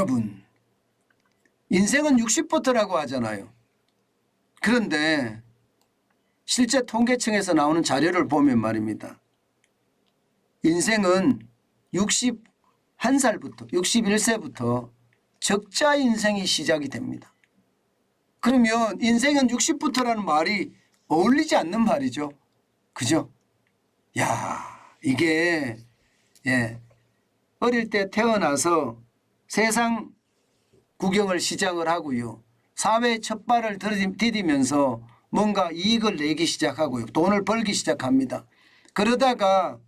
여러분, 인생은 60부터라고 하잖아요. 그런데 실제 통계청에서 나오는 자료를 보면 말입니다. 인생은 61살부터 61세부터 적자 인생이 시작이 됩니다. 그러면 인생은 60부터라는 말이 어울리지 않는 말이죠. 그죠? 야, 이게 어릴 때 태어나서 세상 구경을 시작을 하고요. 사회의 첫 발을 디디면서 뭔가 이익을 내기 시작하고요. 돈을 벌기 시작합니다. 그러다가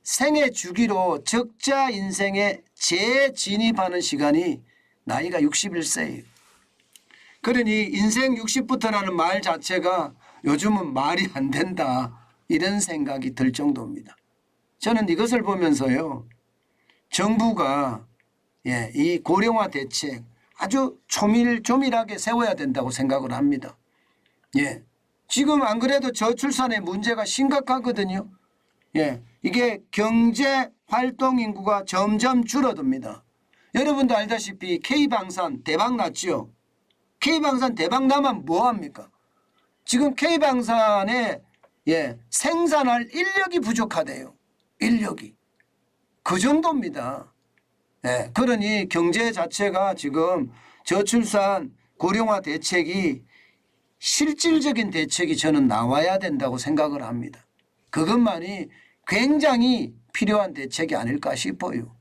생애 주기로 적자 인생에 재진입하는 시간이 나이가 61세예요. 그러니 인생 60부터라는 말 자체가 요즘은 말이 안 된다, 이런 생각이 들 정도입니다. 저는 이것을 보면서요, 정부가 이 고령화 대책 아주 조밀조밀하게 세워야 된다고 생각을 합니다. 지금 안 그래도 저출산의 문제가 심각하거든요. 이게 경제 활동 인구가 점점 줄어듭니다. 여러분도 알다시피 K방산 대박 났죠. K방산 대박 나면 뭐합니까? 지금 K방산에 생산할 인력이 부족하대요. 인력이. 그 정도입니다. 그러니 경제 자체가 지금 저출산 고령화 대책이 실질적인 대책이 저는 나와야 된다고 생각을 합니다. 그것만이 굉장히 필요한 대책이 아닐까 싶어요.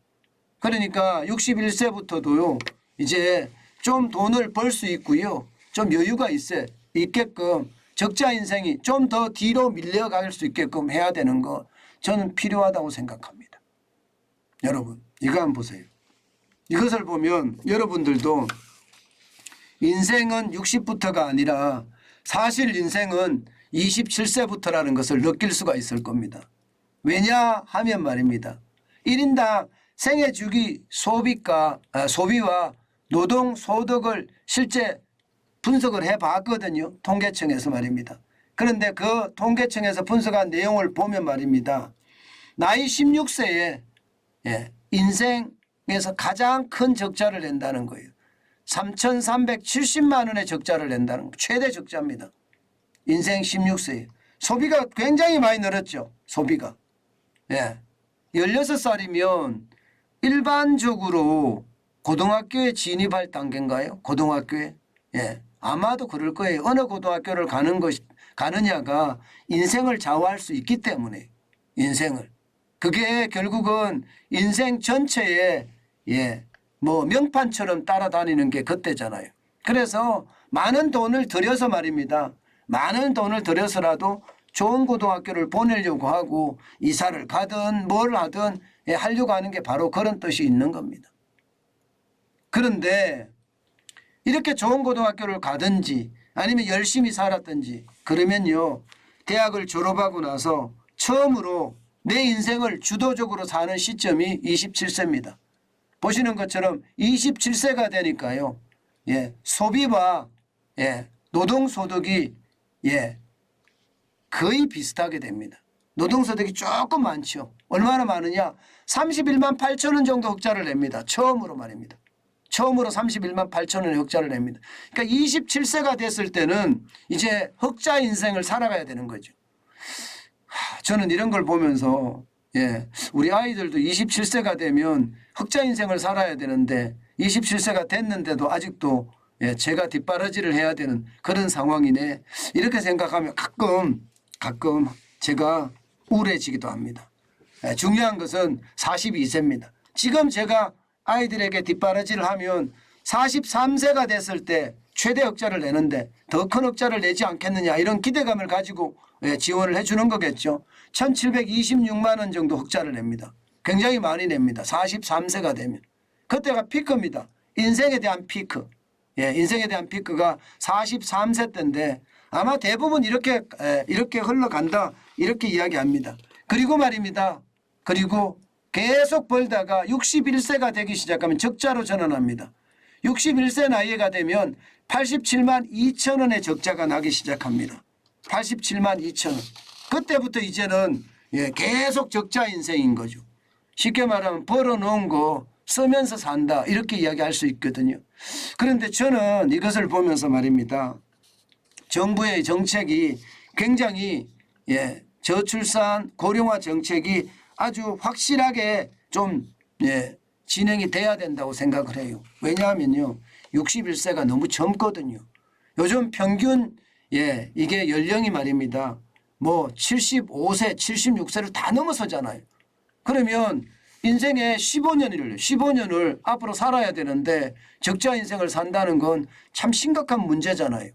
그러니까 61세부터도요, 이제 좀 돈을 벌 수 있고요, 좀 여유가 있게끔 적자 인생이 좀 더 뒤로 밀려갈 수 있게끔 해야 되는 거 저는 필요하다고 생각합니다. 여러분, 이거 한번 보세요. 이것을 보면 여러분들도 인생은 60부터가 아니라 사실 인생은 27세부터라는 것을 느낄 수가 있을 겁니다. 왜냐 하면 말입니다. 1인당 생애주기 소비와 노동소득을 실제 분석을 해봤거든요. 통계청에서 말입니다. 그런데 그 통계청에서 분석한 내용을 보면 말입니다. 나이 16세에 인생에서 가장 큰 적자를 낸다는 거예요. 3,370만 원의 적자를 낸다는 거, 최대 적자입니다. 인생 16세에. 소비가 굉장히 많이 늘었죠. 소비가. 16살이면 일반적으로 고등학교에 진입할 단계인가요? 고등학교에? 아마도 그럴 거예요. 어느 고등학교를 가느냐가 인생을 좌우할 수 있기 때문에, 인생을. 그게 결국은 인생 전체에 뭐 명판처럼 따라다니는 게 그때잖아요. 그래서 많은 돈을 들여서 말입니다. 많은 돈을 들여서라도 좋은 고등학교를 보내려고 하고 이사를 가든 뭘 하든 하려고 하는 게 바로 그런 뜻이 있는 겁니다. 그런데 이렇게 좋은 고등학교를 가든지 아니면 열심히 살았든지 그러면요, 대학을 졸업하고 나서 처음으로 내 인생을 주도적으로 사는 시점이 27세입니다. 보시는 것처럼 27세가 되니까요, 소비와 노동소득이 거의 비슷하게 됩니다. 노동소득이 조금 많죠. 얼마나 많으냐? 31만 8천 원 정도 흑자를 냅니다. 처음으로 말입니다. 처음으로 31만 8천 원의 흑자를 냅니다. 그러니까 27세가 됐을 때는 이제 흑자 인생을 살아가야 되는 거죠. 저는 이런 걸 보면서 우리 아이들도 27세가 되면 흑자 인생을 살아야 되는데 27세가 됐는데도 아직도 제가 뒷바라지를 해야 되는 그런 상황이네, 이렇게 생각하면 가끔 제가 우울해지기도 합니다. 중요한 것은 42세입니다. 지금 제가 아이들에게 뒷바라지를 하면 43세가 됐을 때 최대 흑자를 내는데 더 큰 흑자를 내지 않겠느냐, 이런 기대감을 가지고 지원을 해 주는 거겠죠. 1,726만 원 정도 흑자를 냅니다. 굉장히 많이 냅니다. 43세가 되면. 그때가 피크입니다. 인생에 대한 피크. 인생에 대한 피크가 43세 때인데 아마 대부분 이렇게 흘러간다, 이렇게 이야기합니다. 그리고 말입니다. 그리고 계속 벌다가 61세가 되기 시작하면 적자로 전환합니다. 61세 나이가 되면 87만 2천 원의 적자가 나기 시작합니다. 87만 2천 원. 그때부터 이제는 계속 적자 인생인 거죠. 쉽게 말하면 벌어놓은 거 쓰면서 산다 이렇게 이야기할 수 있거든요. 그런데 저는 이것을 보면서 말입니다. 정부의 정책이 굉장히 저출산 고령화 정책이 아주 확실하게 좀 진행이 돼야 된다고 생각을 해요. 왜냐하면요 61세가 너무 젊거든요. 요즘 평균 이게 연령이 말입니다. 뭐 75세, 76세를 다 넘어서잖아요. 그러면 인생의 15년을 앞으로 살아야 되는데 적자 인생을 산다는 건 참 심각한 문제잖아요.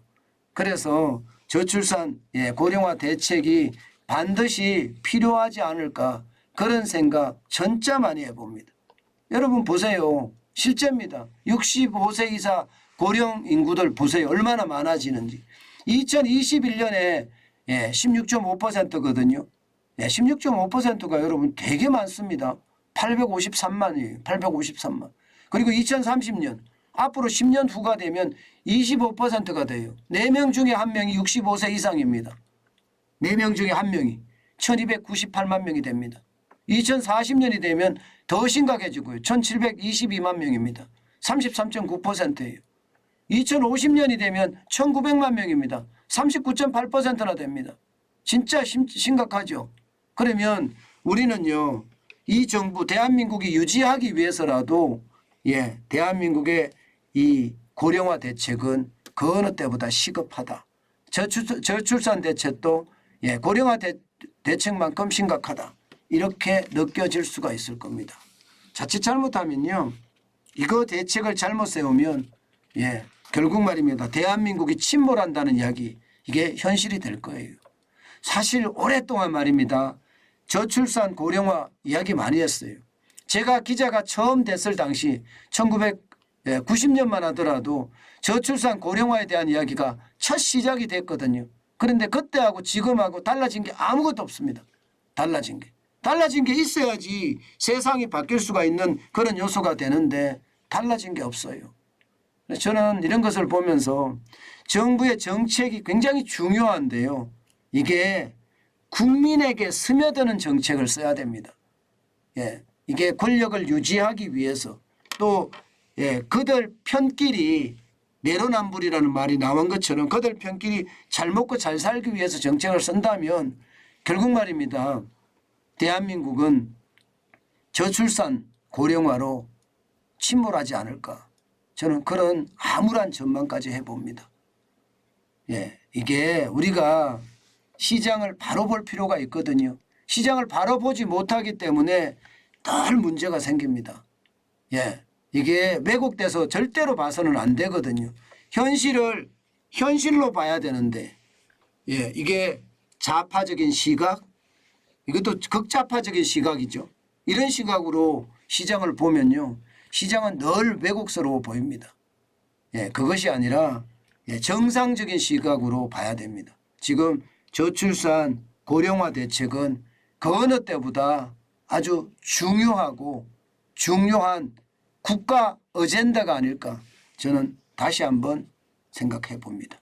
그래서 저출산 고령화 대책이 반드시 필요하지 않을까 그런 생각 진짜 많이 해봅니다. 여러분 보세요. 실제입니다. 65세 이상 고령 인구들 보세요. 얼마나 많아지는지. 2021년에 16.5%거든요. 16.5%가 여러분 되게 많습니다. 853만이에요. 853만. 그리고 2030년 앞으로 10년 후가 되면 25%가 돼요. 4명 중에 1명이 65세 이상입니다. 4명 중에 1명이 1298만 명이 됩니다. 2040년이 되면 더 심각해지고요. 1722만 명입니다. 33.9%예요. 2050년이 되면 1900만 명입니다. 39.8%나 됩니다. 진짜 심각하죠. 그러면 우리는요. 이 정부 대한민국이 유지하기 위해서라도 대한민국의 이 고령화 대책은 그 어느 때보다 시급하다. 저출산 대책도 고령화 대책만큼 심각하다. 이렇게 느껴질 수가 있을 겁니다. 자칫 잘못하면요. 이거 대책을 잘못 세우면 결국 말입니다. 대한민국이 침몰한다는 이야기 이게 현실이 될 거예요. 사실 오랫동안 말입니다. 저출산 고령화 이야기 많이 했어요. 제가 기자가 처음 됐을 당시 1990년만 하더라도 저출산 고령화에 대한 이야기가 첫 시작이 됐거든요. 그런데 그때하고 지금하고 달라진 게 아무것도 없습니다. 달라진 게 있어야지 세상이 바뀔 수가 있는 그런 요소가 되는데 달라진 게 없어요. 저는 이런 것을 보면서 정부의 정책이 굉장히 중요한데요. 이게 국민에게 스며드는 정책을 써야 됩니다. 이게 권력을 유지하기 위해서 또 그들 편끼리 내로남불이라는 말이 나온 것처럼 그들 편끼리 잘 먹고 잘 살기 위해서 정책을 쓴다면 결국 말입니다. 대한민국은 저출산 고령화로 침몰하지 않을까. 저는 그런 암울한 전망까지 해봅니다. 이게 우리가 시장을 바로 볼 필요가 있거든요. 시장을 바로 보지 못하기 때문에 늘 문제가 생깁니다. 이게 왜곡돼서 절대로 봐서는 안 되거든요. 현실을 현실로 봐야 되는데 이게 좌파적인 시각 이것도 극좌파적인 시각이죠. 이런 시각으로 시장을 보면요. 시장은 늘 왜곡스러워 보입니다. 그것이 아니라 정상적인 시각으로 봐야 됩니다. 지금 저출산 고령화 대책은 그 어느 때보다 아주 중요하고 중요한 국가 어젠다가 아닐까 저는 다시 한번 생각해 봅니다.